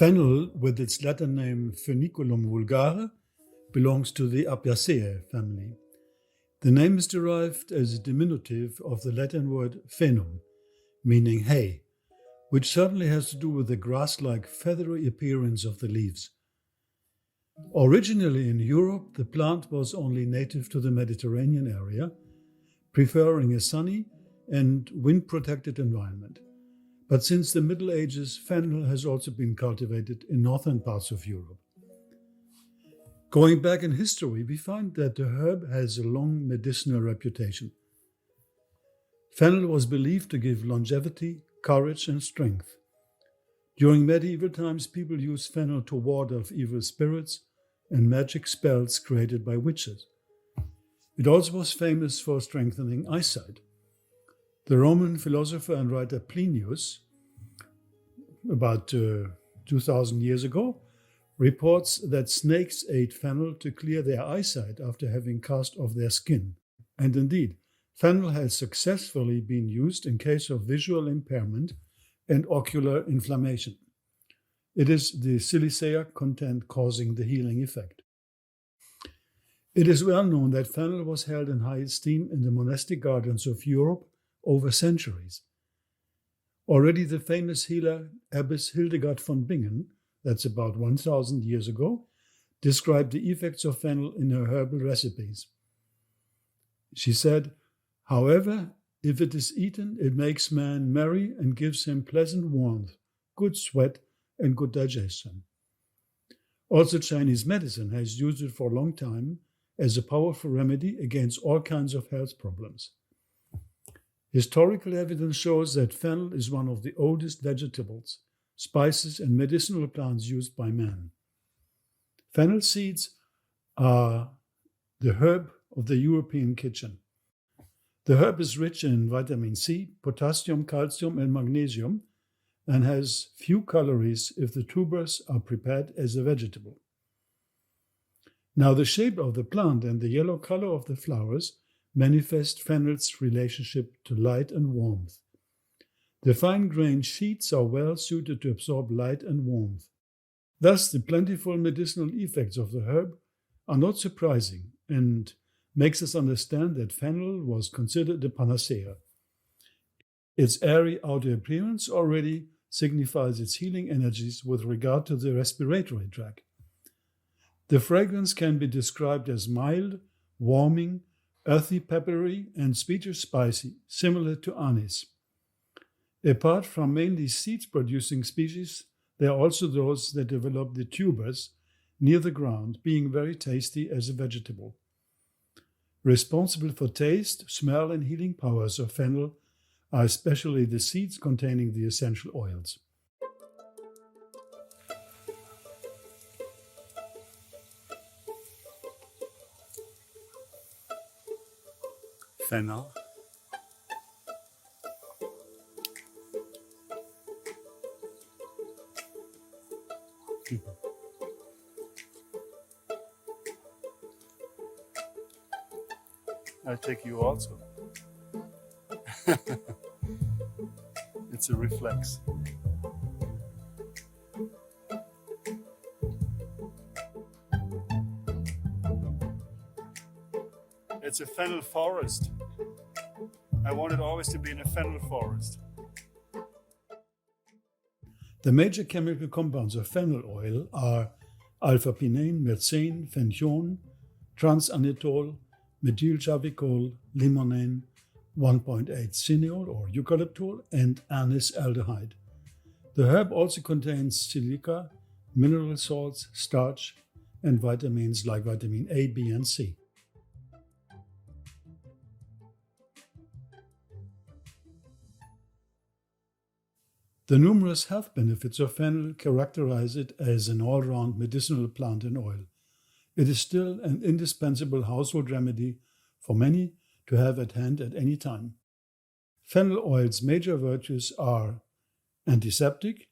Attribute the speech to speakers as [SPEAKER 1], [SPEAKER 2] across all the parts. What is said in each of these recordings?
[SPEAKER 1] Fennel, with its Latin name Foeniculum vulgare, belongs to the Apiaceae family. The name is derived as a diminutive of the Latin word fenum, meaning hay, which certainly has to do with the grass-like feathery appearance of the leaves. Originally in Europe, the plant was only native to the Mediterranean area, preferring a sunny and wind-protected environment. But since the Middle Ages, fennel has also been cultivated in northern parts of Europe. Going back in history, we find that the herb has a long medicinal reputation. Fennel was believed to give longevity, courage, and strength. During medieval times, people used fennel to ward off evil spirits and magic spells created by witches. It also was famous for strengthening eyesight. The Roman philosopher and writer Plinius, about 2000 years ago, reports that snakes ate fennel to clear their eyesight after having cast off their skin. And indeed, fennel has successfully been used in case of visual impairment and ocular inflammation. It is the silicea content causing the healing effect. It is well known that fennel was held in high esteem in the monastic gardens of Europe over centuries. Already the famous healer Abbess Hildegard von Bingen, that's about 1000 years ago, described the effects of fennel in her herbal recipes. She said, "However, if it is eaten, it makes man merry and gives him pleasant warmth, good sweat, and good digestion." Also, Chinese medicine has used it for a long time as a powerful remedy against all kinds of health problems. Historical evidence shows that fennel is one of the oldest vegetables, spices, and medicinal plants used by man. Fennel seeds are the herb of the European kitchen. The herb is rich in vitamin C, potassium, calcium, and magnesium, and has few calories if the tubers are prepared as a vegetable. Now, the shape of the plant and the yellow color of the flowers manifest fennel's relationship to light and warmth. The fine-grained sheets are well suited to absorb light and warmth. Thus, the plentiful medicinal effects of the herb are not surprising and makes us understand that fennel was considered a panacea. Its airy outer appearance already signifies its healing energies with regard to the respiratory tract. The fragrance can be described as mild, warming, earthy, peppery, and sweeter spicy, similar to anise. Apart from mainly seeds-producing species, there are also those that develop the tubers near the ground, being very tasty as a vegetable. Responsible for taste, smell, and healing powers of fennel are especially the seeds containing the essential oils. Fennel. I take you also. It's a reflex. It's a fennel forest. I wanted always to be in a fennel forest. The major chemical compounds of fennel oil are alpha-pinene, myrcene, fenchone, transanetol, methylchavicol, limonene, 1.8 cineol or eucalyptol, and anise aldehyde. The herb also contains silica, mineral salts, starch, and vitamins like vitamin A, B, and C. The numerous health benefits of fennel characterize it as an all-round medicinal plant in oil. It is still an indispensable household remedy for many to have at hand at any time. Fennel oil's major virtues are antiseptic,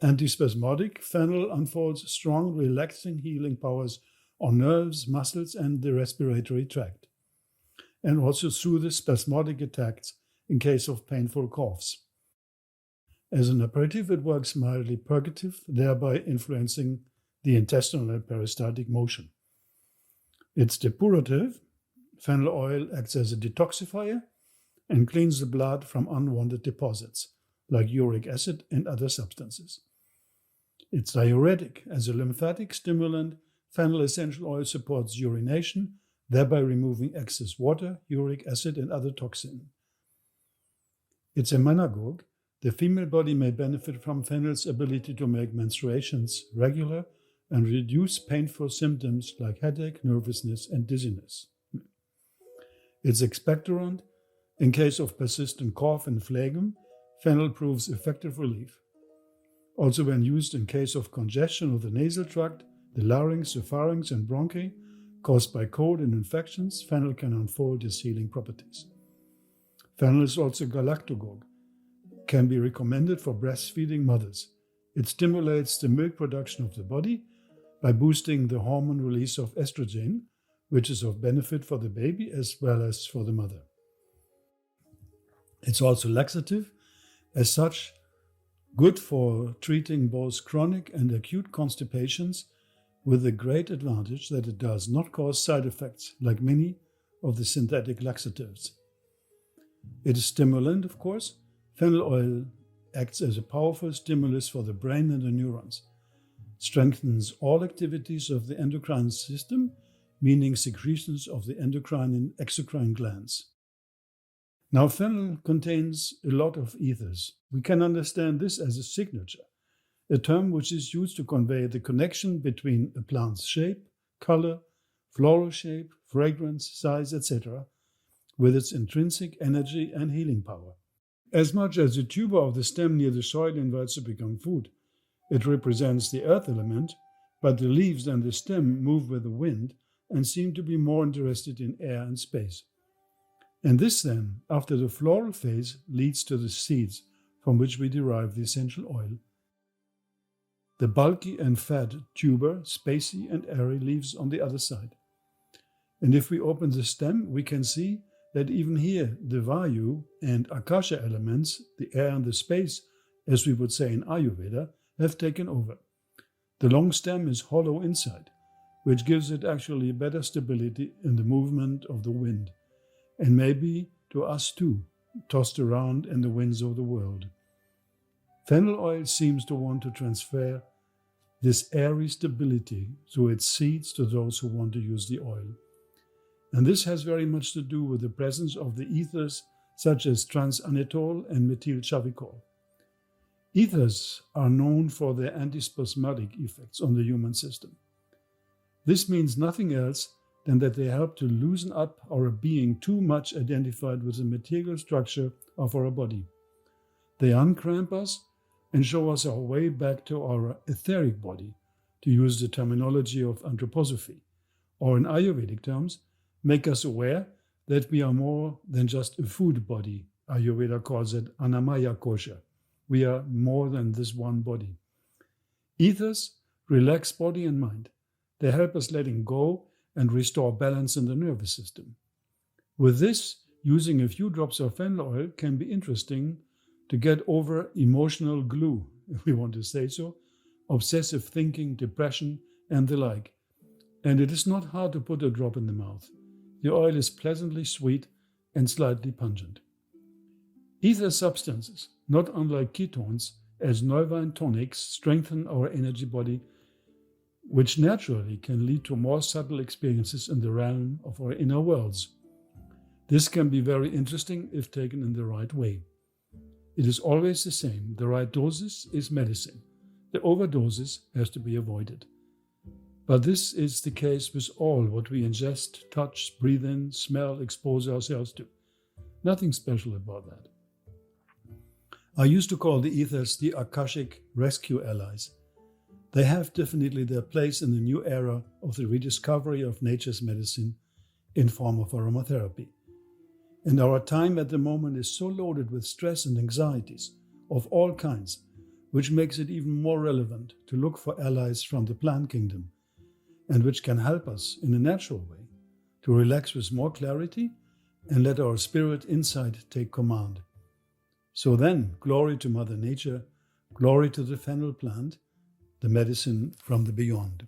[SPEAKER 1] antispasmodic. Fennel unfolds strong, relaxing, healing powers on nerves, muscles, and the respiratory tract, and also soothes spasmodic attacks in case of painful coughs. As an aperitif, it works mildly purgative, thereby influencing the intestinal and peristaltic motion. It's depurative. Fennel oil acts as a detoxifier and cleans the blood from unwanted deposits, like uric acid and other substances. It's diuretic. As a lymphatic stimulant, fennel essential oil supports urination, thereby removing excess water, uric acid, and other toxins. It's a emmenagogue. The female body may benefit from fennel's ability to make menstruations regular and reduce painful symptoms like headache, nervousness, and dizziness. It's expectorant. In case of persistent cough and phlegm, fennel proves effective relief. Also, when used in case of congestion of the nasal tract, the larynx, the pharynx, and bronchi caused by cold and infections, fennel can unfold its healing properties. Fennel is also galactagogue, can be recommended for breastfeeding mothers. It stimulates the milk production of the body by boosting the hormone release of estrogen, which is of benefit for the baby as well as for the mother. It's also laxative, as such, good for treating both chronic and acute constipations, with the great advantage that it does not cause side effects like many of the synthetic laxatives. It is stimulant, of course. Fennel oil acts as a powerful stimulus for the brain and the neurons, strengthens all activities of the endocrine system, meaning secretions of the endocrine and exocrine glands. Now, fennel contains a lot of ethers. We can understand this as a signature, a term which is used to convey the connection between a plant's shape, color, floral shape, fragrance, size, etc., with its intrinsic energy and healing power. As much as the tuber of the stem near the soil invites to become food, it represents the earth element, but the leaves and the stem move with the wind and seem to be more interested in air and space. And this then, after the floral phase, leads to the seeds from which we derive the essential oil. The bulky and fat tuber, spacey and airy leaves on the other side. And if we open the stem, we can see that even here the Vayu and Akasha elements, the air and the space, as we would say in Ayurveda, have taken over. The long stem is hollow inside, which gives it actually better stability in the movement of the wind, and maybe to us too, tossed around in the winds of the world. Fennel oil seems to want to transfer this airy stability through its seeds to those who want to use the oil. And this has very much to do with the presence of the ethers such as transanetol and methylchavicol. Ethers are known for their antispasmodic effects on the human system. This means nothing else than that they help to loosen up our being too much identified with the material structure of our body. They uncramp us and show us our way back to our etheric body, to use the terminology of anthroposophy, or in Ayurvedic terms, make us aware that we are more than just a food body. Ayurveda calls it Annamaya Kosha. We are more than this one body. Ethers relax body and mind. They help us letting go and restore balance in the nervous system. With this, using a few drops of fennel oil can be interesting to get over emotional glue, if we want to say so, obsessive thinking, depression, and the like. And it is not hard to put a drop in the mouth. The oil is pleasantly sweet and slightly pungent. Ether substances, not unlike ketones, as Neuwein tonics, strengthen our energy body, which naturally can lead to more subtle experiences in the realm of our inner worlds. This can be very interesting if taken in the right way. It is always the same. The right doses is medicine. The overdoses has to be avoided. But this is the case with all what we ingest, touch, breathe in, smell, expose ourselves to. Nothing special about that. I used to call the ethers the Akashic rescue allies. They have definitely their place in the new era of the rediscovery of nature's medicine in form of aromatherapy. And our time at the moment is so loaded with stress and anxieties of all kinds, which makes it even more relevant to look for allies from the plant kingdom, and which can help us in a natural way to relax with more clarity and let our spirit inside take command. So then, glory to Mother Nature, glory to the fennel plant, the medicine from the beyond.